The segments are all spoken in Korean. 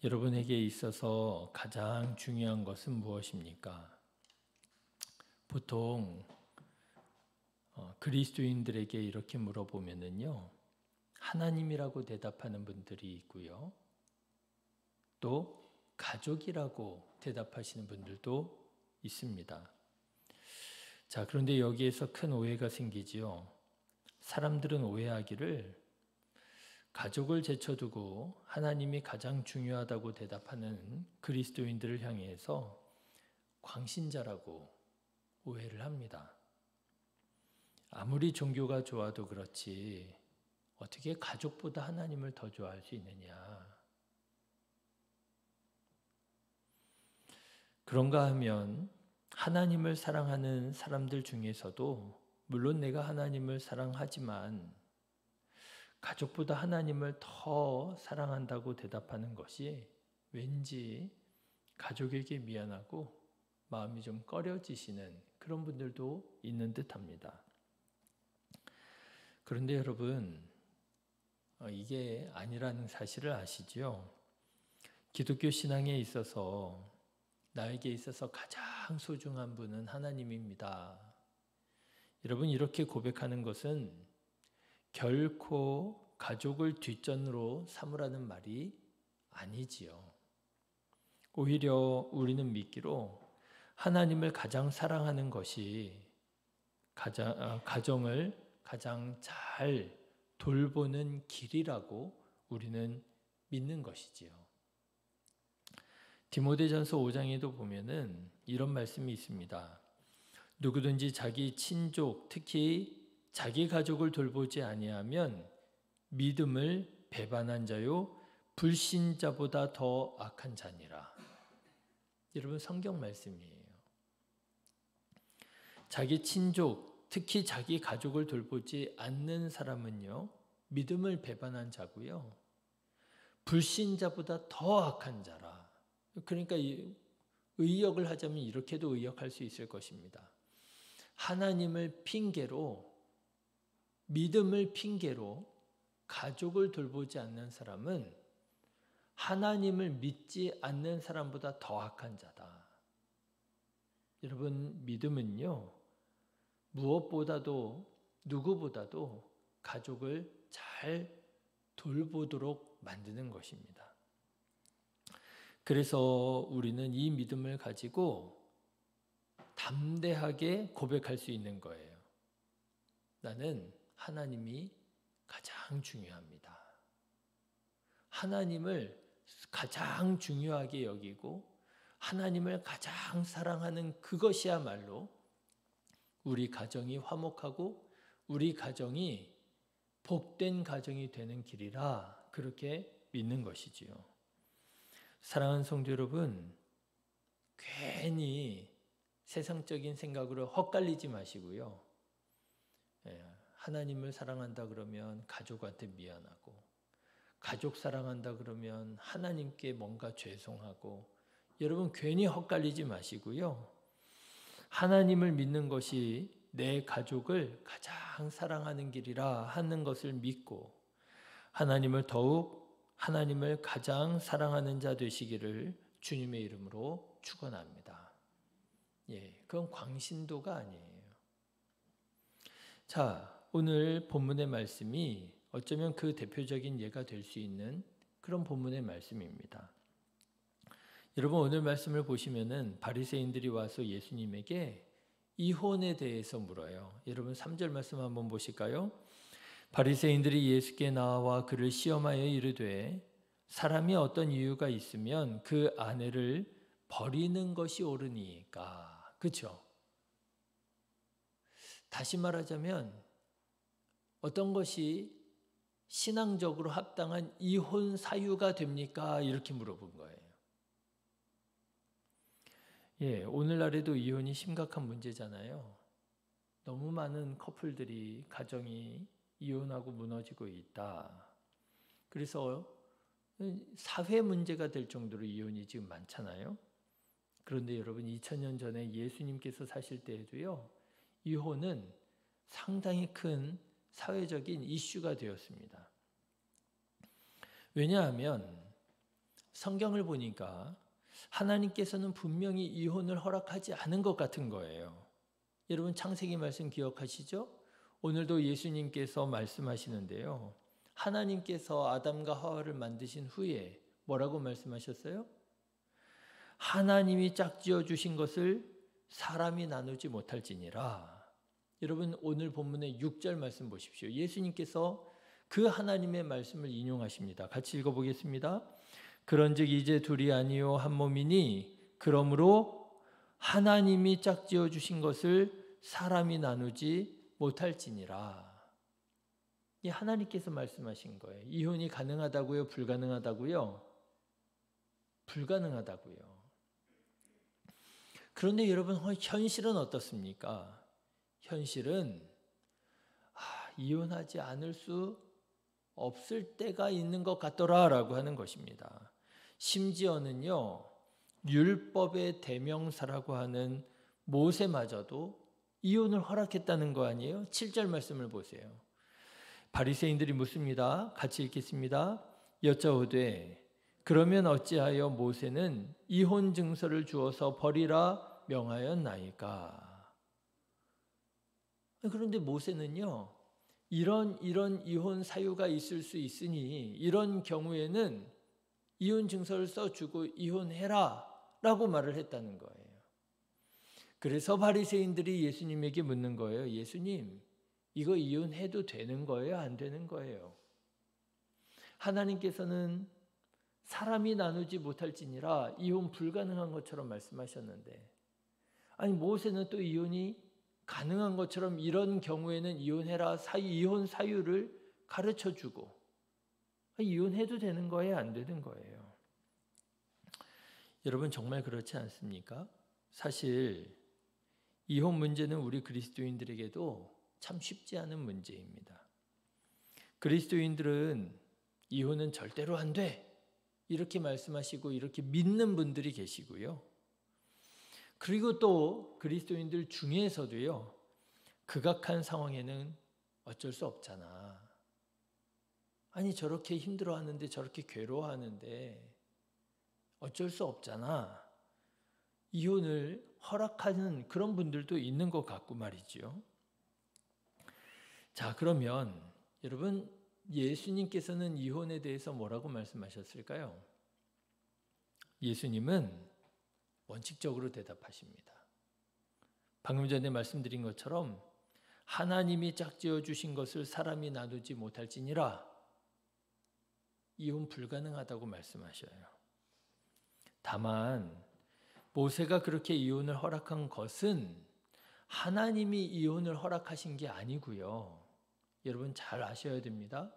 여러분에게 있어서 가장 중요한 것은 무엇입니까? 보통 그리스도인들에게 이렇게 물어보면은요, 하나님이라고 대답하는 분들이 있고요, 또 가족이라고 대답하시는 분들도 있습니다. 자, 그런데 여기에서 큰 오해가 생기지요. 사람들은 오해하기를 가족을 제쳐두고 하나님이 가장 중요하다고 대답하는 그리스도인들을 향해서 광신자라고 오해를 합니다. 아무리 종교가 좋아도 그렇지 어떻게 가족보다 하나님을 더 좋아할 수 있느냐. 그런가 하면 하나님을 사랑하는 사람들 중에서도 물론 내가 하나님을 사랑하지만 가족보다 하나님을 더 사랑한다고 대답하는 것이 왠지 가족에게 미안하고 마음이 좀 꺼려지시는 그런 분들도 있는 듯합니다. 그런데 여러분, 이게 아니라는 사실을 아시죠? 기독교 신앙에 있어서 나에게 있어서 가장 소중한 분은 하나님입니다. 여러분, 이렇게 고백하는 것은 결코 가족을 뒷전으로 삼으라는 말이 아니지요. 오히려 우리는 믿기로 하나님을 가장 사랑하는 것이 가정을 가장 잘 돌보는 길이라고 우리는 믿는 것이지요. 디모데전서 5장에도 보면은 이런 말씀이 있습니다. 누구든지 자기 친족, 특히 자기 가족을 돌보지 아니하면 믿음을 배반한 자요 불신자보다 더 악한 자니라. 여러분, 성경 말씀이에요. 자기 친족, 특히 자기 가족을 돌보지 않는 사람은요, 믿음을 배반한 자고요, 불신자보다 더 악한 자라. 그러니까 의역을 하자면 이렇게도 의역할 수 있을 것입니다. 하나님을 핑계로, 믿음을 핑계로 가족을 돌보지 않는 사람은 하나님을 믿지 않는 사람보다 더 악한 자다. 여러분, 믿음은요, 무엇보다도 누구보다도 가족을 잘 돌보도록 만드는 것입니다. 그래서 우리는 이 믿음을 가지고 담대하게 고백할 수 있는 거예요. 나는 하나님이 가장 중요합니다. 하나님을 가장 중요하게 여기고 하나님을 가장 사랑하는 그것이야말로 우리 가정이 화목하고 우리 가정이 복된 가정이 되는 길이라 그렇게 믿는 것이지요. 사랑하는 성도 여러분, 괜히 세상적인 생각으로 헛갈리지 마시고요. 하나님을 사랑한다 그러면 가족한테 미안하고, 가족 사랑한다 그러면 하나님께 뭔가 죄송하고, 여러분 괜히 헛갈리지 마시고요. 하나님을 믿는 것이 내 가족을 가장 사랑하는 길이라 하는 것을 믿고 하나님을 가장 사랑하는 자 되시기를 주님의 이름으로 축원합니다. 그건 광신도가 아니에요. 자, 오늘 본문의 말씀이 어쩌면 그 대표적인 예가 될 수 있는 그런 본문의 말씀입니다. 여러분, 오늘 말씀을 보시면은 바리새인들이 와서 예수님에게 이혼에 대해서 물어요. 여러분, 3절 말씀 한번 보실까요? 바리새인들이 예수께 나와 그를 시험하여 이르되 사람이 어떤 이유가 있으면 그 아내를 버리는 것이 옳으니까. 그렇죠? 다시 말하자면 어떤 것이 신앙적으로 합당한 이혼 사유가 됩니까? 이렇게 물어본 거예요. 오늘날에도 이혼이 심각한 문제잖아요. 너무 많은 커플들이 가정이 이혼하고 무너지고 있다. 그래서 사회 문제가 될 정도로 이혼이 지금 많잖아요. 그런데 여러분, 2000년 전에 예수님께서 사실 때에도요, 이혼은 상당히 큰 사회적인 이슈가 되었습니다. 왜냐하면 성경을 보니까 하나님께서는 분명히 이혼을 허락하지 않은 것 같은 거예요. 여러분 창세기 말씀 기억하시죠? 오늘도 예수님께서 말씀하시는데요. 하나님께서 아담과 하와를 만드신 후에 뭐라고 말씀하셨어요? 하나님이 짝지어 주신 것을 사람이 나누지 못할지니라. 여러분 오늘 본문의 6절 말씀 보십시오. 예수님께서 그 하나님의 말씀을 인용하십니다. 같이 읽어보겠습니다. 그런즉 이제 둘이 아니요 한 몸이니 그러므로 하나님이 짝지어 주신 것을 사람이 나누지 못할지니라. 이 하나님께서 말씀하신 거예요. 이혼이 가능하다고요? 불가능하다고요? 불가능하다고요. 그런데 여러분 현실은 어떻습니까? 현실은 이혼하지 않을 수 없을 때가 있는 것 같더라라고 하는 것입니다. 심지어는요. 율법의 대명사라고 하는 모세마저도 이혼을 허락했다는 거 아니에요? 7절 말씀을 보세요. 바리새인들이 묻습니다. 같이 읽겠습니다. 여짜오되 그러면 어찌하여 모세는 이혼 증서를 주어서 버리라 명하였나이까? 그런데 모세는요. 이런 이혼 사유가 있을 수 있으니 이런 경우에는 이혼 증서를 써주고 이혼해라 라고 말을 했다는 거예요. 그래서 바리새인들이 예수님에게 묻는 거예요. 예수님, 이거 이혼해도 되는 거예요? 안 되는 거예요? 하나님께서는 사람이 나누지 못할지니라 이혼 불가능한 것처럼 말씀하셨는데 아니 모세는 또 이혼이 가능한 것처럼 이런 경우에는 이혼해라 이혼 사유를 가르쳐주고 이혼해도 되는 거예요? 안 되는 거예요? 여러분 정말 그렇지 않습니까? 사실 이혼 문제는 우리 그리스도인들에게도 참 쉽지 않은 문제입니다. 그리스도인들은 이혼은 절대로 안 돼. 이렇게 말씀하시고 이렇게 믿는 분들이 계시고요. 그리고 또 그리스도인들 중에서도요. 극악한 상황에는 어쩔 수 없잖아. 아니 저렇게 힘들어하는데 저렇게 괴로워하는데 어쩔 수 없잖아. 이혼을 허락하는 그런 분들도 있는 것 같고 말이죠. 자, 그러면 여러분 예수님께서는 이혼에 대해서 뭐라고 말씀하셨을까요? 예수님은 원칙적으로 대답하십니다. 방금 전에 말씀드린 것처럼 하나님이 짝지어 주신 것을 사람이 나누지 못할지니라 이혼 불가능하다고 말씀하셔요. 다만 모세가 그렇게 이혼을 허락한 것은 하나님이 이혼을 허락하신 게 아니고요. 여러분 잘 아셔야 됩니다.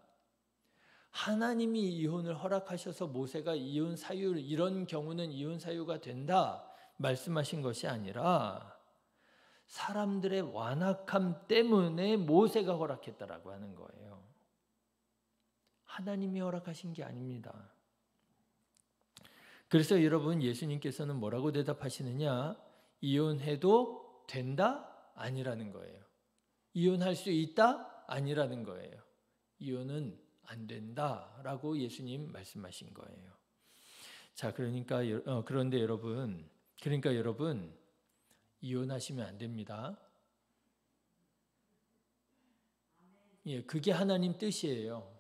하나님이 이혼을 허락하셔서 모세가 이혼 사유 이런 경우는 이혼 사유가 된다 말씀하신 것이 아니라 사람들의 완악함 때문에 모세가 허락했다라고 하는 거예요. 하나님이 허락하신 게 아닙니다. 그래서 여러분 예수님께서는 뭐라고 대답하시느냐? 이혼해도 된다? 아니라는 거예요. 이혼할 수 있다? 아니라는 거예요. 이혼은 안 된다라고 예수님 말씀하신 거예요. 자, 그런데 여러분 이혼하시면 안 됩니다. 예, 그게 하나님 뜻이에요.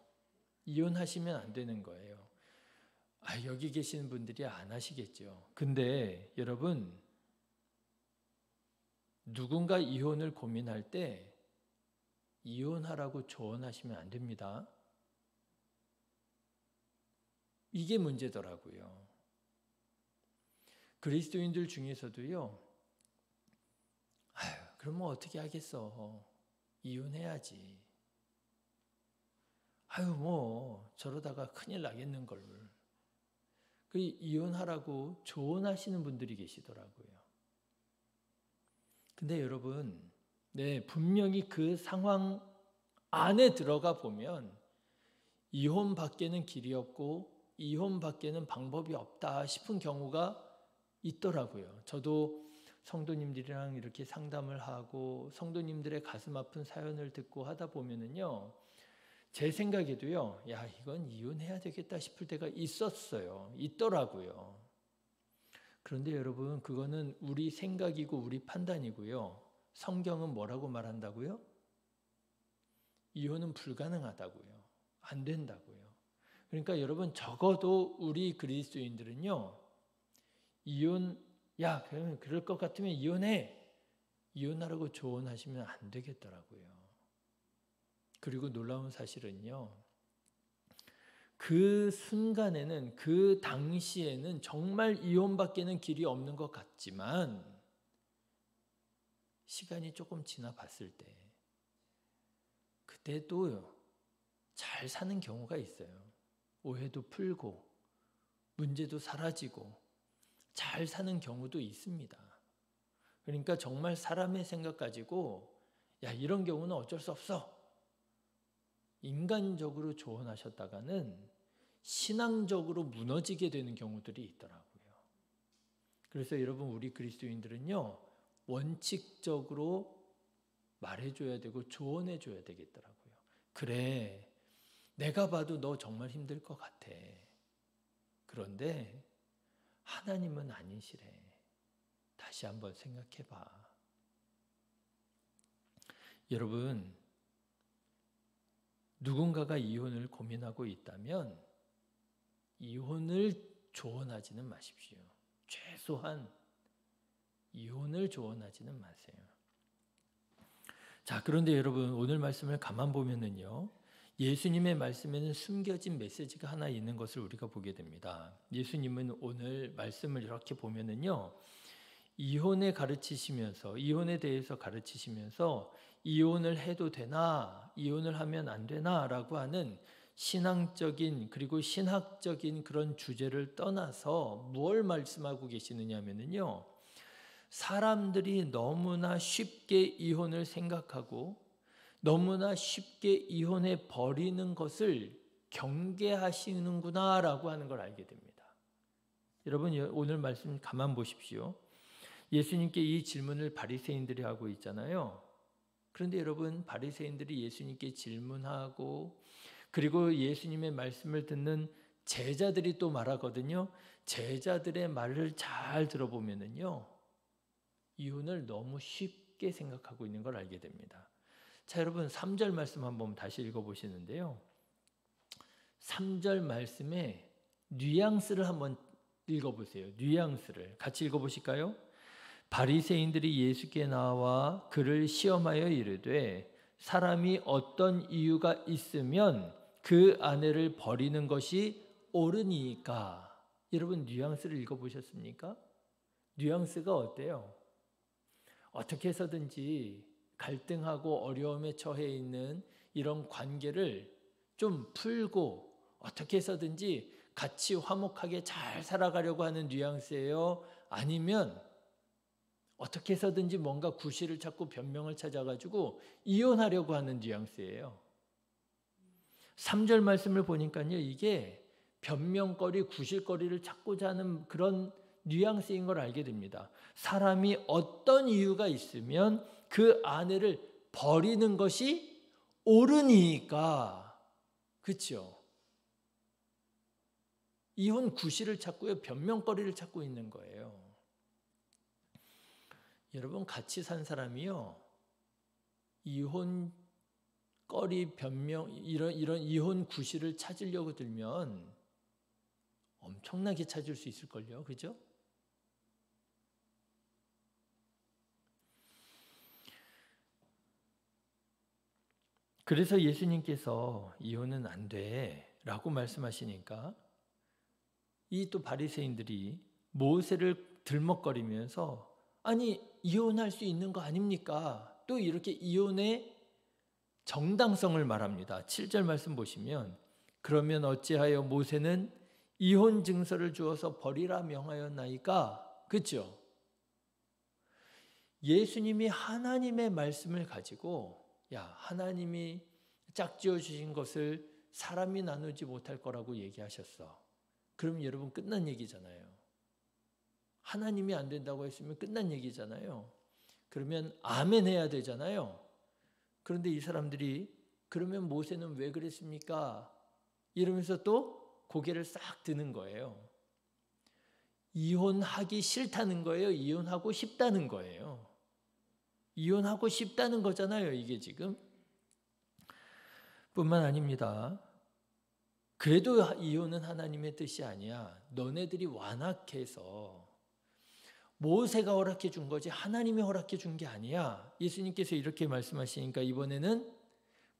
이혼하시면 안 되는 거예요. 여기 계시는 분들이 안 하시겠죠. 근데 여러분 누군가 이혼을 고민할 때 이혼하라고 조언하시면 안 됩니다. 이게 문제더라고요. 그리스도인들 중에서도요. 그러면 어떻게 하겠어. 이혼해야지. 저러다가 큰일 나겠는 걸. 그 이혼하라고 조언하시는 분들이 계시더라고요. 근데 여러분, 분명히 그 상황 안에 들어가 보면 이혼밖에는 길이 없고 이혼밖에는 방법이 없다 싶은 경우가 있더라고요. 저도 성도님들이랑 이렇게 상담을 하고 성도님들의 가슴 아픈 사연을 듣고 하다 보면은요, 제 생각에도요, 야, 이건 이혼해야 되겠다 싶을 때가 있더라고요. 그런데 여러분, 그거는 우리 생각이고 우리 판단이고요. 성경은 뭐라고 말한다고요? 이혼은 불가능하다고요. 안 된다고요. 그러니까 여러분, 적어도 우리 그리스도인들은요, 야, 그럴 것 같으면 이혼해. 이혼하라고 조언하시면 안 되겠더라고요. 그리고 놀라운 사실은요, 그 순간에는, 그 당시에는 정말 이혼밖에는 길이 없는 것 같지만, 시간이 조금 지나 봤을 때, 그때도 잘 사는 경우가 있어요. 오해도 풀고, 문제도 사라지고, 잘 사는 경우도 있습니다. 그러니까 정말 사람의 생각 가지고, 야, 이런 경우는 어쩔 수 없어. 인간적으로 조언하셨다가는 신앙적으로 무너지게 되는 경우들이 있더라고요. 그래서 여러분, 우리 그리스도인들은요, 원칙적으로 말해줘야 되고 조언해줘야 되겠더라고요. 그래, 내가 봐도 너 정말 힘들 것 같아. 그런데 하나님은 아니시래. 다시 한번 생각해봐. 여러분, 누군가가 이혼을 고민하고 있다면 이혼을 조언하지는 마십시오. 최소한 이혼을 조언하지는 마세요. 자, 그런데 여러분, 오늘 말씀을 가만 보면은요, 예수님의 말씀에는 숨겨진 메시지가 하나 있는 것을 우리가 보게 됩니다. 예수님은 오늘 말씀을 이렇게 보면은요, 이혼에 가르치시면서, 이혼에 대해서 가르치시면서 이혼을 해도 되나, 이혼을 하면 안 되나 라고 하는 신앙적인 그리고 신학적인 그런 주제를 떠나서 뭘 말씀하고 계시느냐 하면요, 사람들이 너무나 쉽게 이혼을 생각하고 너무나 쉽게 이혼해 버리는 것을 경계하시는구나 라고 하는 걸 알게 됩니다. 여러분, 오늘 말씀 가만 보십시오. 예수님께 이 질문을 바리새인들이 하고 있잖아요. 그런데 여러분, 바리새인들이 예수님께 질문하고 그리고 예수님의 말씀을 듣는 제자들이 또 말하거든요. 제자들의 말을 잘 들어보면은요, 이혼을 너무 쉽게 생각하고 있는 걸 알게 됩니다. 자, 여러분, 3절 말씀 한번 다시 읽어보시는데요. 3절 말씀에 뉘앙스를 한번 읽어보세요. 뉘앙스를 같이 읽어보실까요? 바리새인들이 예수께 나와 그를 시험하여 이르되 사람이 어떤 이유가 있으면 그 아내를 버리는 것이 옳으니까. 여러분, 뉘앙스를 읽어보셨습니까? 뉘앙스가 어때요? 어떻게 해서든지 갈등하고 어려움에 처해 있는 이런 관계를 좀 풀고 어떻게 해서든지 같이 화목하게 잘 살아가려고 하는 뉘앙스예요? 아니면 어떻게 해서든지 뭔가 구실을 찾고 변명을 찾아가지고 이혼하려고 하는 뉘앙스예요? 3절 말씀을 보니까요, 이게 변명거리, 구실거리를 찾고자 하는 그런 뉘앙스인 걸 알게 됩니다. 사람이 어떤 이유가 있으면 그 아내를 버리는 것이 옳으니까. 그렇죠? 이혼 구실을 찾고요, 변명거리를 찾고 있는 거예요. 여러분, 같이 산 사람이요, 이혼 거리 변명 이런 이혼 구실을 찾으려고 들면 엄청나게 찾을 수 있을걸요. 그죠? 그래서 예수님께서 이혼은 안 돼 라고 말씀하시니까 이 또 바리새인들이 모세를 들먹거리면서 아니, 이혼할 수 있는 거 아닙니까? 또 이렇게 이혼의 정당성을 말합니다. 7절 말씀 보시면 그러면 어찌하여 모세는 이혼 증서를 주어서 버리라 명하였나이까? 그렇죠? 예수님이 하나님의 말씀을 가지고 야, 하나님이 짝지어 주신 것을 사람이 나누지 못할 거라고 얘기하셨어. 그럼 여러분, 끝난 얘기잖아요. 하나님이 안 된다고 했으면 끝난 얘기잖아요. 그러면 아멘 해야 되잖아요. 그런데 이 사람들이 그러면 모세는 왜 그랬습니까? 이러면서 또 고개를 싹 드는 거예요. 이혼하기 싫다는 거예요? 이혼하고 싶다는 거예요? 이혼하고 싶다는 거잖아요, 이게 지금. 뿐만 아닙니다. 그래도 이혼은 하나님의 뜻이 아니야. 너네들이 완악해서 모세가 허락해 준 거지 하나님이 허락해 준 게 아니야. 예수님께서 이렇게 말씀하시니까 이번에는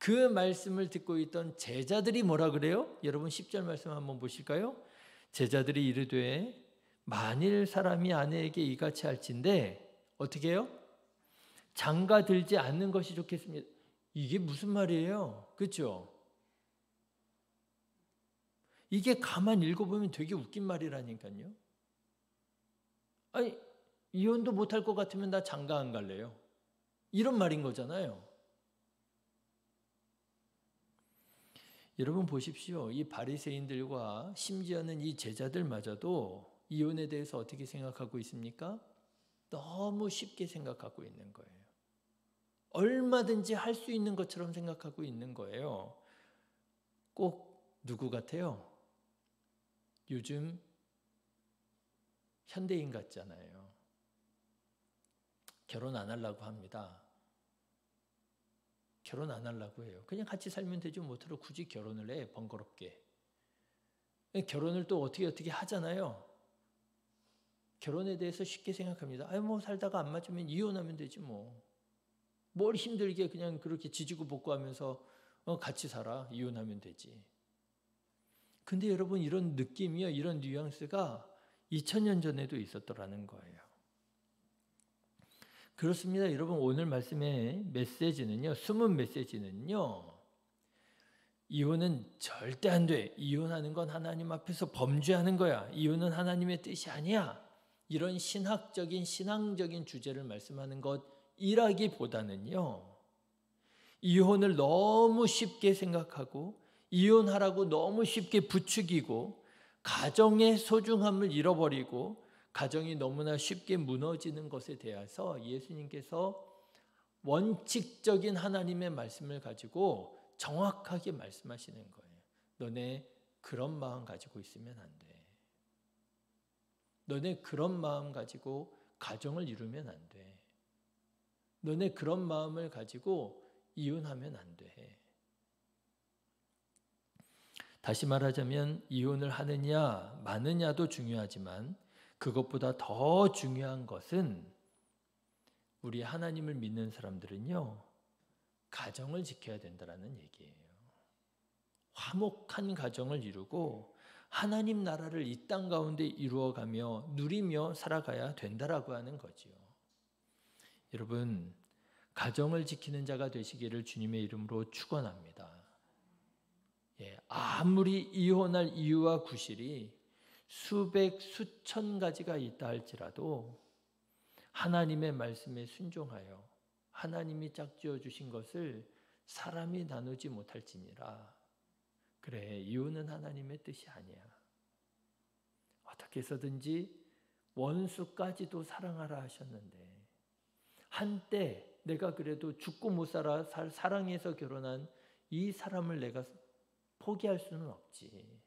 그 말씀을 듣고 있던 제자들이 뭐라 그래요? 여러분 10절 말씀 한번 보실까요? 제자들이 이르되 만일 사람이 아내에게 이같이 할진대 어떻게 해요? 장가 들지 않는 것이 좋겠습니다. 이게 무슨 말이에요? 그렇죠? 이게 가만 읽어보면 되게 웃긴 말이라니까요. 아니 이혼도 못할 것 같으면 나 장가 안 갈래요. 이런 말인 거잖아요. 여러분 보십시오. 이 바리새인들과 심지어는 이 제자들마저도 이혼에 대해서 어떻게 생각하고 있습니까? 너무 쉽게 생각하고 있는 거예요. 얼마든지 할 수 있는 것처럼 생각하고 있는 거예요. 꼭 누구 같아요? 요즘 현대인 같잖아요. 결혼 안 하려고 합니다. 결혼 안 하려고 해요. 그냥 같이 살면 되지 못하러 굳이 결혼을 해, 번거롭게. 결혼을 또 어떻게 하잖아요. 결혼에 대해서 쉽게 생각합니다. 뭐 살다가 안 맞으면 이혼하면 되지 뭐. 뭘 힘들게 그냥 그렇게 지지고 볶고하면서 같이 살아. 이혼하면 되지. 근데 여러분 이런 느낌이요. 이런 뉘앙스가 2000년 전에도 있었더라는 거예요. 그렇습니다. 여러분 오늘 말씀의 메시지는요. 숨은 메시지는요. 이혼은 절대 안 돼. 이혼하는 건 하나님 앞에서 범죄하는 거야. 이혼은 하나님의 뜻이 아니야. 이런 신앙적인 주제를 말씀하는 것이라기보다는요. 이혼을 너무 쉽게 생각하고 이혼하라고 너무 쉽게 부추기고 가정의 소중함을 잃어버리고 가정이 너무나 쉽게 무너지는 것에 대해서 예수님께서 원칙적인 하나님의 말씀을 가지고 정확하게 말씀하시는 거예요. 너네 그런 마음 가지고 있으면 안 돼. 너네 그런 마음 가지고 가정을 이루면 안 돼. 너네 그런 마음을 가지고 이혼하면 안 돼. 다시 말하자면 이혼을 하느냐 마느냐도 중요하지만 그것보다 더 중요한 것은 우리 하나님을 믿는 사람들은요. 가정을 지켜야 된다는 얘기예요. 화목한 가정을 이루고 하나님 나라를 이 땅 가운데 이루어가며 누리며 살아가야 된다라고 하는 거지요. 여러분 가정을 지키는 자가 되시기를 주님의 이름으로 축원합니다. 아무리 이혼할 이유와 구실이 수백 수천 가지가 있다 할지라도 하나님의 말씀에 순종하여 하나님이 짝지어 주신 것을 사람이 나누지 못할지니라. 그래, 이혼은 하나님의 뜻이 아니야. 어떻게 해서든지 원수까지도 사랑하라 하셨는데 한때 내가 그래도 죽고 못 살아 사랑해서 결혼한 이 사람을 내가 포기할 수는 없지.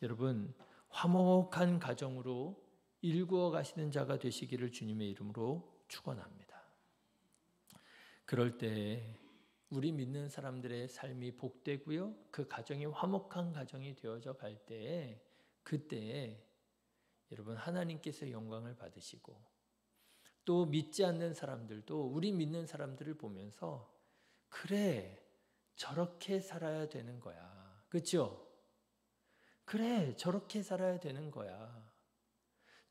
여러분 화목한 가정으로 일구어 가시는 자가 되시기를 주님의 이름으로 축원합니다. 그럴 때 우리 믿는 사람들의 삶이 복되고요. 그 가정이 화목한 가정이 되어져 갈 때에 그때에 여러분 하나님께서 영광을 받으시고 또 믿지 않는 사람들도 우리 믿는 사람들을 보면서 그래 저렇게 살아야 되는 거야. 그렇죠? 그래 저렇게 살아야 되는 거야.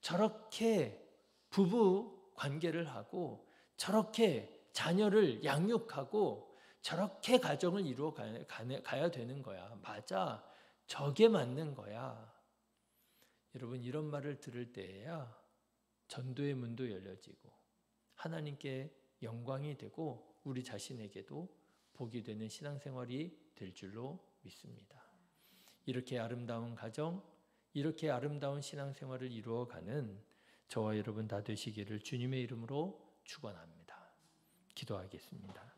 저렇게 부부 관계를 하고 저렇게 자녀를 양육하고 저렇게 가정을 이루어 가야 되는 거야. 맞아. 저게 맞는 거야. 여러분 이런 말을 들을 때에야 전도의 문도 열려지고 하나님께 영광이 되고 우리 자신에게도 복이 되는 신앙생활이 될 줄로 믿습니다. 이렇게 아름다운 가정, 이렇게 아름다운 신앙생활을 이루어가는 저와 여러분 다 되시기를 주님의 이름으로 축원합니다. 기도하겠습니다.